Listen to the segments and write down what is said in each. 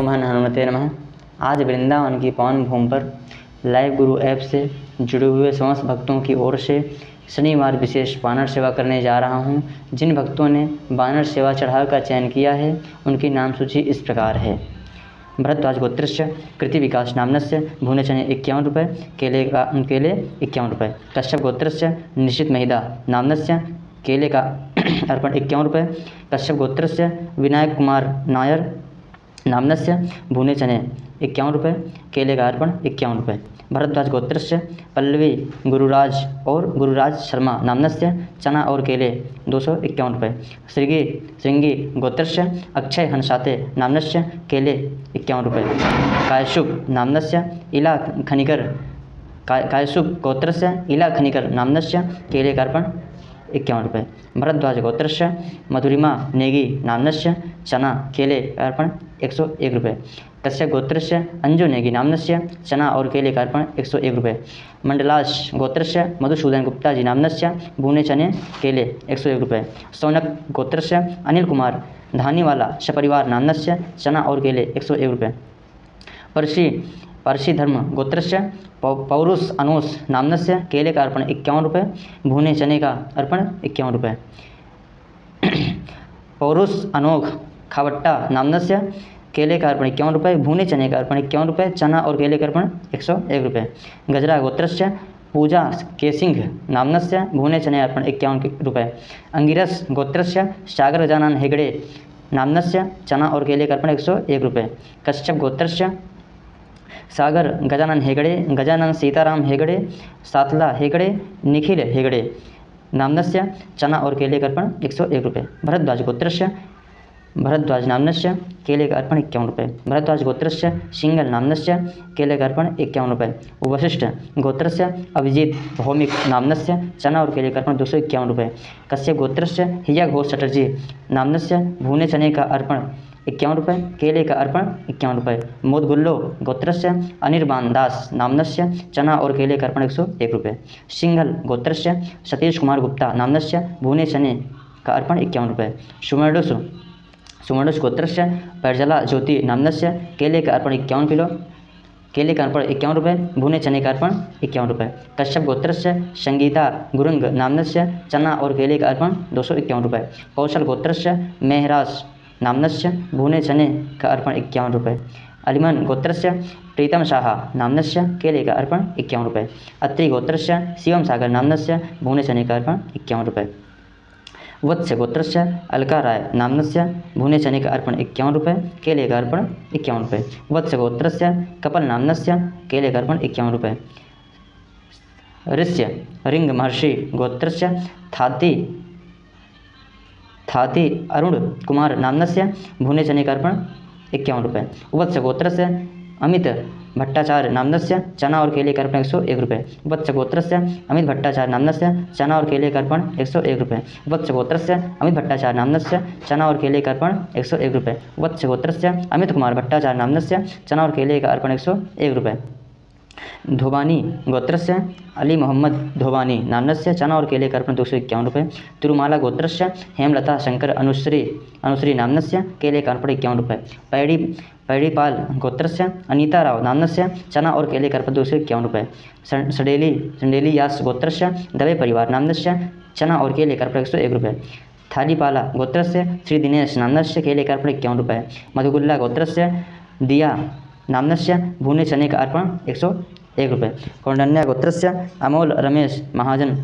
ओम हनुमते नमः। आज वृंदावन की पावन भूमि पर लाइव गुरु ऐप से जुड़े हुए समस्त भक्तों की ओर से शनिवार विशेष वानर सेवा करने जा रहा हूं। जिन भक्तों ने वानर सेवा चढ़ाव का चयन किया है उनकी नाम सूची इस प्रकार है। भरद्वाज गोत्रस्य कृति विकास नामनस्य भुने चने 51 रुपये, केले 51 रुपये। कश्यप गोत्रस्य निश्चित महिदा नामनस्य केले का अर्पण 51 रुपये। कश्यप गोत्रस्य विनायक कुमार नायर नामनस्य भुने चने 51 रुपये, केले का अर्पण 51 रुपये। भरद्वाज गोत्रस्य पल्लवी गुरुराज और गुरुराज शर्मा नामनस्य चना और केले 251 रुपये। श्रृंगी गोत्रस्य अक्षय हंसाते नामनस्य केले 51 रुपये। कायशुक नामनस्य इला खनिकर कायशुक गोत्रस्य इला खनिकर नामनस्य केले का अर्पण 51 रुपये। भरद्वाज गोत्रस्य मधुरिमा नेगी नामनस्य चना केले का अर्पण 101 रुपये। कश्यप गोत्रस्य अंजु नेगी नामनस्य चना और केले का अर्पण 101 रुपये। मंडलाश गोत्रस्य मधुसूदन गुप्ता जी नामनस्य भुने चने केले 101 रुपये। सौनक गोत्रस्य अनिल कुमार धानीवाला सपरिवार नामनस्य चना और केले 101 रुपये। पर्षि धर्म गोत्रस्य पौरुष अनोस नामनस्य केले का अर्पण 51 रुपये, भुने चने का अर्पण 51 रुपये। पौरुष अनोख खावट्टा नामनस्य केले का अर्पण 51 रुपये, भुने चने का अर्पण 51 रुपये, चना और केले का अर्पण 101 रुपये। गजरा गोत्रस्य पूजा केसिंह नामनस्य भुने चने अर्पण 51 रुपये। अंगिरस गोत्रस्य सागर गजानन हेगड़े नामनस्य चना और केले का अर्पण 101 रुपये। कश्यप गोत्रस्य सागर गजानन हेगड़े, गजानन सीताराम हेगड़े, सातला हेगड़े, निखिल हेगड़े नामनस्य चना और केले का अर्पण 101 रुपये। भरद्वाज गोत्रस्य भरद्वाज नामनस्य केले का अर्पण 51 रुपये। भरद्वाज गोत्रस्य सिंगल नामनस्य केले का अर्पण 51 रुपये। वशिष्ठ गोत्रस्य अभिजीत भौमिक नामनस्य चना और केले का अर्पण 251 रुपये। कश्यप गोत्रस्य हिया घोष चटर्जी नामनस्य भुने चने का अर्पण 51 रुपये, केले का अर्पण 51 रुपये। मोदगुल्लो गोत्रस्य अनिर्बान दास नामनस्य चना और केले का अर्पण 101 रुपये। सिंघल गोत्रस्य सतीश कुमार गुप्ता नामनस्य भुने चने का अर्पण 51 रुपये। सुमंडुस गोत्रस्य पैरजला ज्योति नामनस्य केले का अर्पण 51 किलो, केले का अर्पण 51 रुपये, भुने चने का अर्पण 51 रुपये। कश्यप गोत्रस्य संगीता गुरुंग नामनस्य चना और केले का अर्पण 251 रुपये। कौशल गोत्रस्य मेहराज नामनस्य भुने चने का अर्पण 51 रुपये। अलिमन गोत्रस्य प्रीतम शाह नामनस्य केले का अर्पण 51 रुपये। अत्रि गोत्रस्य शिवम सागर नामनस्य भुने चने का अर्पण 51 रुपये। वत्स्य गोत्रस्य अलका राय नामनस्य भुने चने का अर्पण 51 रुपये, केले का अर्पण 51 रुपये। वत्स्य गोत्रस्य कपल नामनस्य केले का अर्पण 51 रुपये। ऋष्य रिंग महर्षि गोत्रस्य थाती अरुण कुमार नामनस्य भुने चने का अर्पण 51 रुपये। वत्स्य गोत्रस्य अमित भट्टाचार्य नामनस्य चना और केले का अर्पण 101 रुपये। वत्स्य गोत्रस्य अमित भट्टाचार्य नामनस्य चना और केले का अर्पण 101 रुपये। वत्स्य गोत्रस्य अमित भट्टाचार्य नामनस्य चना और केले का अर्पण 101 रुपये। वत्स्य गोत्रस्य अमित कुमार भट्टाचार्य नामनस्य चना और केले का अर्पण 101 रुपये। धोबानी गोत्रस्य अली मोहम्मद धोबानी नामनस्य चना और केले का अर्पण 251 रुपये। तिरुमाला गोत्रस्य हेमलता शंकर अनुश्री नामनस्य केले का अर्पण 51 रुपये। पैड़ीपाल गोत्रस्य अनीता राव नामनस्य चना और केले का अर्पण 251 रुपये। संडेली यास गोत्रस्य दवे परिवार नामनस्य चना और केले का अर्पण 101 रुपये। थालीपाला गोत्रस्य श्री दिनेश नामनस्य केले का अर्पण 51 रुपये। मधुगुल्ला गोत्रस्य दिया नामनस्य भुने चने का अर्पण 101 रुपये। कौंडन्या गोत्रस्य अमोल रमेश महाजन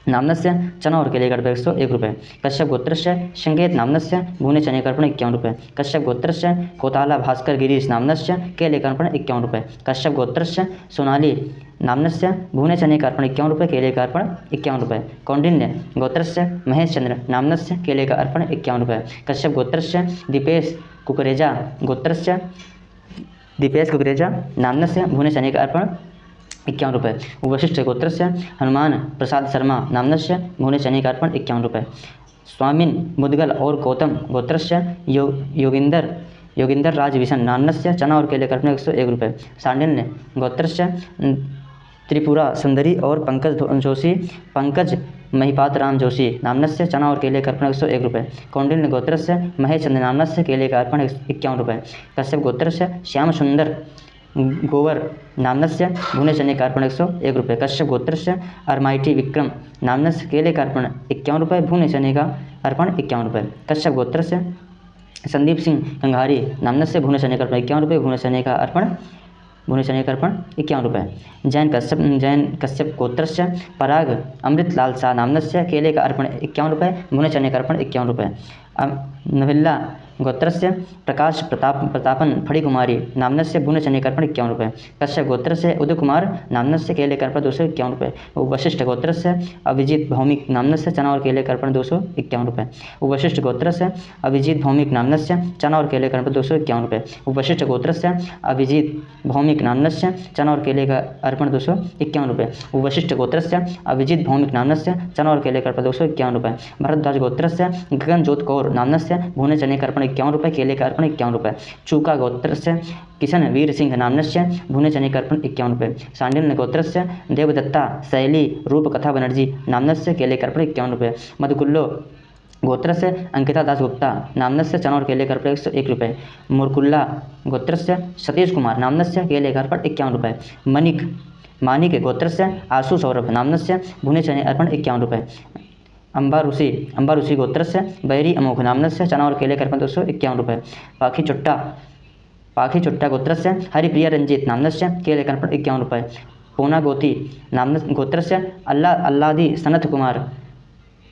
नामनस्य चना और केले का अर्पण 101 रुपये। कश्यप गोत्रस्य संकेत नामनस्य भुने चने का अर्पण 51 रुपये। कश्यप गोत्रस्य कोताला भास्कर गिरीश नामनस्य केले का अर्पण 51 रुपये। कश्यप गोत्रस्य सोनाली नामनस्य भुने चने का अर्पण 51 रुपये, केले का अर्पण 51 रुपये। कौंडिन्य गोत्रस्य महेश चंद्र नामनस्य केले का अर्पण 51 रुपये। कश्यप गोत्रस्य दीपेश कुकरेजा नामनस्य भुने चने का अर्पण 51 रुपये। वशिष्ठ गोत्रस्य हनुमान प्रसाद शर्मा नामनस्य भुने चने का अर्पण 51 रुपये। स्वामिन मुदगल और गौतम गोत्रस्य योगिंदर राजविशन नामनस्य चना और केले का अर्पण 101 रुपये। सांडिल्य गोत्रस्य त्रिपुरा सुंदरी और पंकज महिपात राम जोशी नाम्नस्य चना और केले का अर्पण 101 रुपये। कौंडिन्य गोत्रस्य महेशचंद्र नाम्नस्य केले का अर्पण 51 रुपये। कश्यप गोत्रस्य श्याम सुंदर गोवर नाम्नस्य भुने चने का अर्पण 101 रुपये। कश्यप गोत्रस्य अरमाइटी विक्रम नाम्नस्य केले का अर्पण 51 रुपये। भुने चने का अर्पण 51 रुपये। कश्यप गोत्रस्य संदीप सिंह कंघारी नाम्नस्य भुने चने का अर्पण 51 रुपये। भुने चने का अर्पण 51 रुपये। जैन कश्यप गोत्रस्य पराग अमृतलाल शाह नाम्नस्य केले का अर्पण 51 रुपये। भुने चने का अर्पण 51 रुपये। नविल्ला गोत्रस्य प्रकाश प्रतापन फणिकुमारी नाम्नस्य भुने चने का अर्पण 51 रुपये। कश्यप गोत्रस्य उदय कुमार नाम्नस्य केले का अर्पण 251 रुपये। वशिष्ठ गोत्रस्य अभिजीत भौमिक नाम्नस्य चना और केले का अर्पण 251 रुपये। वशिष्ठ गोत्रस्य अभिजीत भौमिक नाम्नस्य चना और केले का अर्पण 251 रुपये। वशिष्ठ गोत्रस्य अभिजीत भौमिक नाम्नस्य चना और केले का अर्पण 251 रुपये। वशिष्ठ गोत्रस्य अभिजीत भौमिक नाम्नस्य चना और केले का अर्पण 251 रुपये। भरद्वाज गोत्रस्य गगनजोत कौर नाम्नस्य भुने चने का अर्पण 51 रुपये। केले का अर्पण 51 रुपये। चूका गोत्रस्य किशन वीर सिंह नाम्नस्य भुने चने का अर्पण 51 रुपये। सांडिल्य गोत्रस्य देवदत्ता शैली रूप कथा बनर्जी नाम्नस्य केले का अर्पण 51 रुपये। मधुकुल्लो गोत्रस्य अंकिता दास गुप्ता नाम्नस्य चना और केले का अर्पण 101 रुपये। मुरकुल्ला गोत्रस्य सतीश कुमार नाम्नस्य केले का अर्पण 51 रुपये। मानिक गोत्रस्य आशु सौरभ नाम्नस्य भुने चने अर्पण 51 रुपये। अंबा ऋषि गोत्रस्य बैरी अमोघ नाम्नस्य चना और केले का अर्पण 251 रुपये। पाखी चुट्टा गोत्रस्य हरिप्रिया रंजीत नाम्नस्य केले का अर्पण 51 रुपये। पूना गोत्रस्य अल्लादी सनत कुमार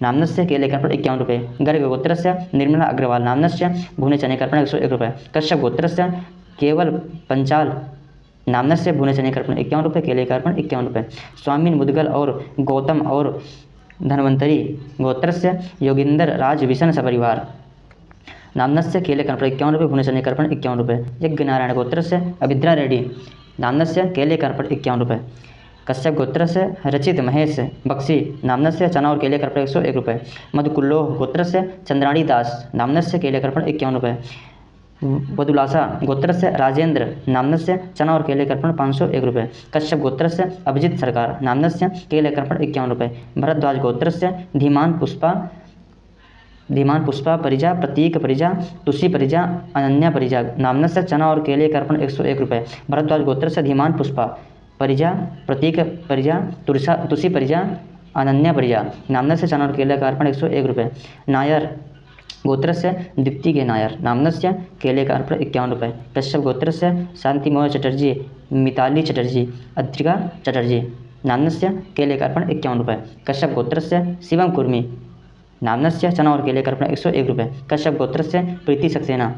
नाम्नस्य केले का अर्पण 51 रुपये। गर्ग गोत्रस्य निर्मला अग्रवाल नाम्नस्य भुने चने का अर्पण 101 रुपये। कश्यप गोत्रस्य केवल पंचाल नाम्नस्य भुने चने का अर्पण 51 रुपये। केले का अर्पण 51 रुपये। स्वामीन मुदगल और गौतम और धनवंतरी गोत्रस्य योगिंदर राज विशन सपरिवार नाम्नस्य केले का अर्पण 51 रुपये। भुने चने का अर्पण 51 रुपये। यज्ञ नारायण गोत्रस्य अभिद्रा रेड्डी नाम्नस्य केले का अर्पण 51 रुपये। कश्यप गोत्रस्य रचित महेश बक्सी नाम्नस्य चना और केले का अर्पण 101 रुपये। मधुकुल्लोह गोत्रस्य चंद्राणी दास नाम्नस्य केले का अर्पण 51 रुपये। वदुलासा गोत्रस्य राजेंद्र नाम्नस्य चना और केले का अर्पण 501 रुपये। कश्यप गोत्रस्य अभिजीत सरकार नाम्नस्य केले का अर्पण 51 रुपये। भरद्वाज गोत्रस्य धीमान पुष्पा परिजा प्रतीक परिजा तुषी परिजा अनन्या परिजा नाम्नस्य चना और केले का अर्पण 101 रुपये। भरद्वाज गोत्रस्य धीमान पुष्पा परिजा प्रतीक परिजा तुषी परिजा अनन्या परिजा नाम्नस्य चना और केले का अर्पण 101 रुपये। नायर गोत्रस्य दीप्ति के नायर नाम्नस्य केले का अर्पण 51 रुपये। कश्यप गोत्रस्य शांतिमोह चटर्जी मिताली चटर्जी अद्रिका चटर्जी नाम्नस्य केले का अर्पण 51 रुपये। कश्यप गोत्रस्य शिवम कुर्मी नाम्नस्य चना और केले का अर्पण 101 रुपये। कश्यप गोत्रस्य प्रीति सक्सेना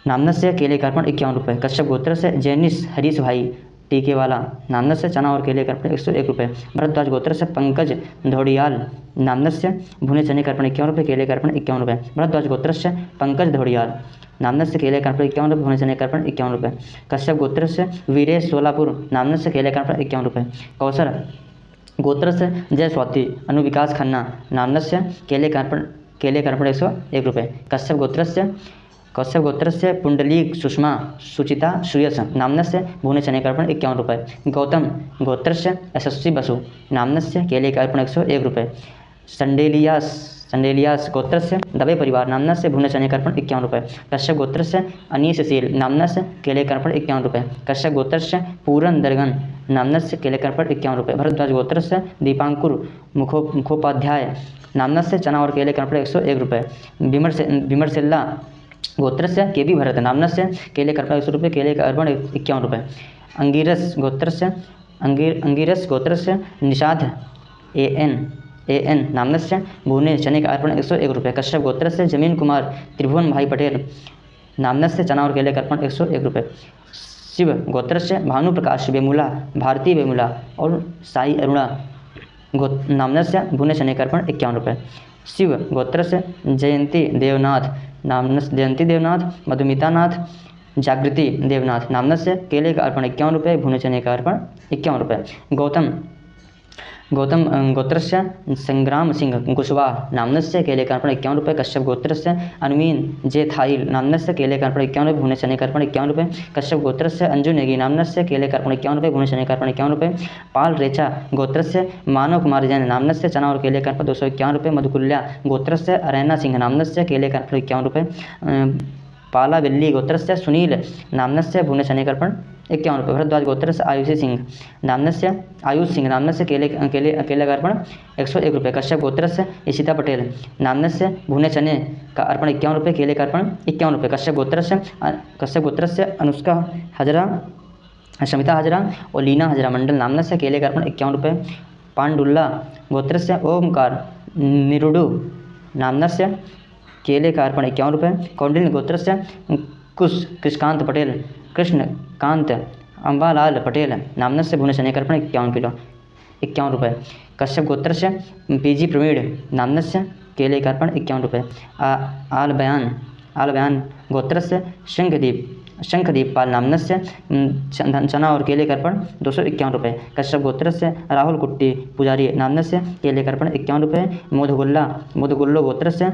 नाम्नस्य केले का अर्पण 51 रुपये। कश्यप गोत्रस्य जैनिस हरीश भाई टीकेवाला नाम्नस्य चना और केले का अर्पण 101 रुपये। भरद्वाज गोत्रस्य पंकज धोड़ियाल नाम्नस्य भुने चने का अर्पण 51 रुपये। केले का अर्पण 51 रुपये। भरद्वाज गोत्रस्य पंकज धोड़ियाल नाम्नस्य केले का अर्पण 51 रुपये। भुने चने का अर्पण 51 रुपये। कश्यप गोत्रस्य वीरेश सोलापुर नाम्नस्य केले का अर्पण 51 रुपये। कौशल गोत्रस्य जय स्वाति अनुविकास खन्ना नाम्नस्य केले का अर्पण 101 रुपये। कश्यप गोत्रस्य पुंडलीक सुषमा सुचिता श्रेयस नाम्नस्य भुने चने का अर्पण 51 रुपये। गौतम गोत्रस्य यशस्वी बसु नाम्नस्य केले का अर्पण 101 रुपये। संडेलियास गोत्रस्य दबे परिवार नाम्नस्य भुने चने का अर्पण 51 रुपये। कश्यप गोत्रस्य अनीशशील नाम्नस्य केले का अर्पण 51 रुपये। कश्यप गोत्रस्य पूरन दरगन नाम्नस्य केले का अर्पण 51 रुपये। भरद्वाज गोत्रस्य दीपांकुर मुखोपाध्याय नाम्नस्य चना और केले का अर्पण 101 रुपये। विमर्शिल्ला गोत्रस्य केबी भरत नाम्नस्य केले का अर्पण 100 रुपये। केले का अर्पण 51 रुपये। अंगिरस गोत्रस्य निषाद एन नाम्नस्य भुने चने का अर्पण 101 रुपये। कश्यप गोत्रस्य जमीन कुमार त्रिभुवन भाई पटेल नाम्नस्य चना और केले का अर्पण 101 रुपये। शिव गोत्रस्य भानु प्रकाश वेमुला भारती वेमुला और साई अरुणा नाम्नस्य भुने चने का अर्पण 51 रुपये। शिव गोत्रस्य जयंती देवनाथ मधुमिता नाथ जागृति देवनाथ नाम्नस्य केले का अर्पण 51 रुपये। भुने चने का अर्पण 51 रुपये। गौतम गौतम गोत्रस्य संग्राम सिंह कुशवाहा नाम्नस्य केलेकार्पण 51 रुपये। कश्यप गोत्रस्य अनवीन जे थाइल नाम्नस्य केलेकार्पण 51 रुपये। भुने चने कार्पण 51 रुपये। कश्यप गोत्रस्य अंजू नेगी नाम्नस्य केलेकार्पण 51 रुपये। भुने चने कार्पण 51 रुपये। पाल रेचा गोत्रस्य मानव कुमार जैन नाम्नस्य चना और केलेकार्पण 251 रुपये। मधुकुल्या गोत्रस्य अरैना सिंह नाम्नस्य केलेकार्पण 51 रुपये। पालाबिल्ली गोत्रस्य सुनील नाम्नस्य भुने चने कार्पण 51 रुपये। भरद्वाज गोत्रस्य आयुष सिंह नाम्नस्य केलेकार्पण 101 रुपये। कश्यप गोत्रस्य इशिता पटेल नाम्नस्य भुने चने का अर्पण 51 रुपये। केलेकार्पण 51 रुपये। कश्यप गोत्रस्य अनुष्का हजरा शमिता हजरा और लीना हजरा मंडल नाम्नस्य केलेकार्पण 51 रुपये। पांडुल्ला गोत्रस्य ओमकार निरुडु नाम्नस्य केलेकार्पण 51 रुपये। कौंडिन्य गोत्रस्य कृष्णकांत पटेल कृष्णकांत अम्बालाल पटेल नाम्नस्य भुने चने कार्पण 51 रुपये। कश्यप गोत्रस्य पीजी प्रवीण नाम्नस्य केलेकार्पण 51 रुपये। आलबयान गोत्रस्य शंखदीप पाल नाम्नस्य चना और केलेकार्पण 251 रुपये। कश्यप गोत्रस्य राहुल कुट्टी पुजारी नाम्नस्य केलेकार्पण 51 रुपये। मोदगुल्लो गोत्रस्य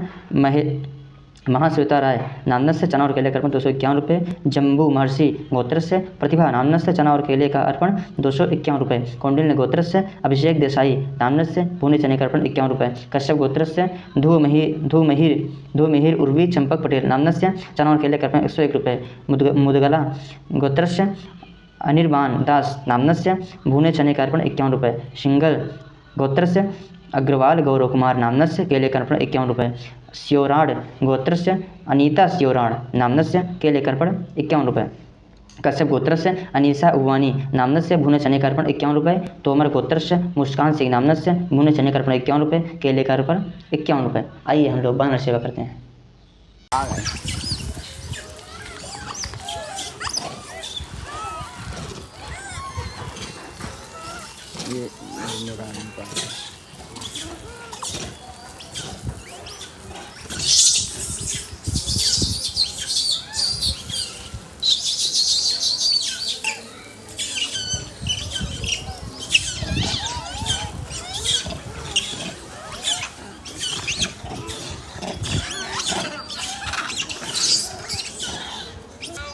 महाश्वेता राय नाम्नस्य चना और केले का अर्पण 251 रुपये। जम्बू महर्षि गोत्रस्य प्रतिभा नाम्नस्य चना और केले का अर्पण 251 रुपये। कौंडिन्य गोत्रस्य अभिषेक देसाई नाम्नस्य भुने चने का अर्पण 51 रुपये। कश्यप गोत्रस्य धूमिहिर उर्वी चंपक पटेल नाम्नस्य चना और केले का अर्पण 101 रुपये। मुदगला गोत्रस्य अनिर्बान दास नाम्नस्य भुने चने का अर्पण 51 रुपये। सिंगल गोत्रस्य अग्रवाल गौरव कुमार नाम्नस्य केले का अर्पण 51 रुपये। स्योराड गोत्रस्य अनीता स्योराड नाम्नस्य केले का अर्पण 51 रुपये। कश्यप गोत्रस्य अनीसा उवानी नाम्नस्य भुने चने का अर्पण 51 रुपये। तोमर गोत्रस्य मुस्कान सिंह नाम्नस्य भुने चने का अर्पण 51 रुपये। केले का अर्पण 51 रुपये। आइए हम लोग वानर सेवा करते हैं।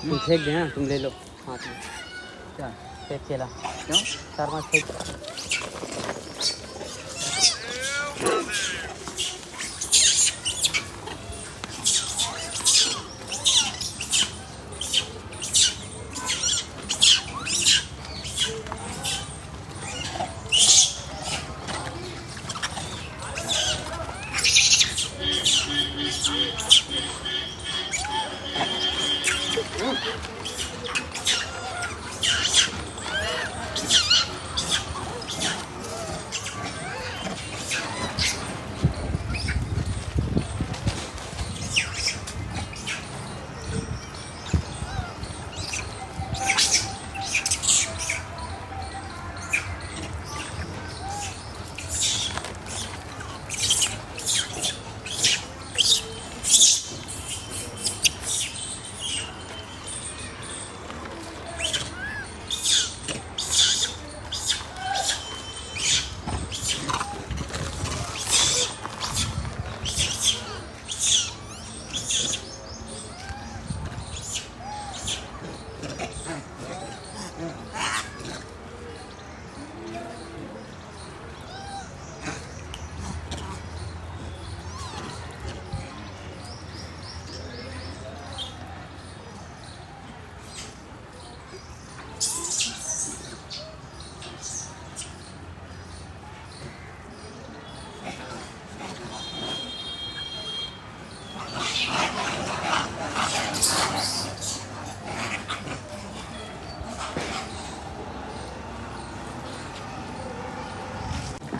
तुम फेंक देना, तुम ले लो हाथ में। क्या फेंक खेला क्यों 4-5 फेंक।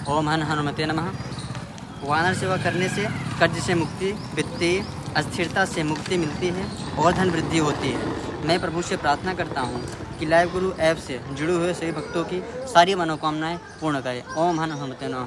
ओम हन हनुमते नमः। वानर सेवा करने से कर्ज से मुक्ति, वित्तीय अस्थिरता से मुक्ति मिलती है और धन वृद्धि होती है। मैं प्रभु से प्रार्थना करता हूँ कि लाइव गुरु ऐप से जुड़े हुए सभी भक्तों की सारी मनोकामनाएं पूर्ण करें। ओम हन हनुमते नमः।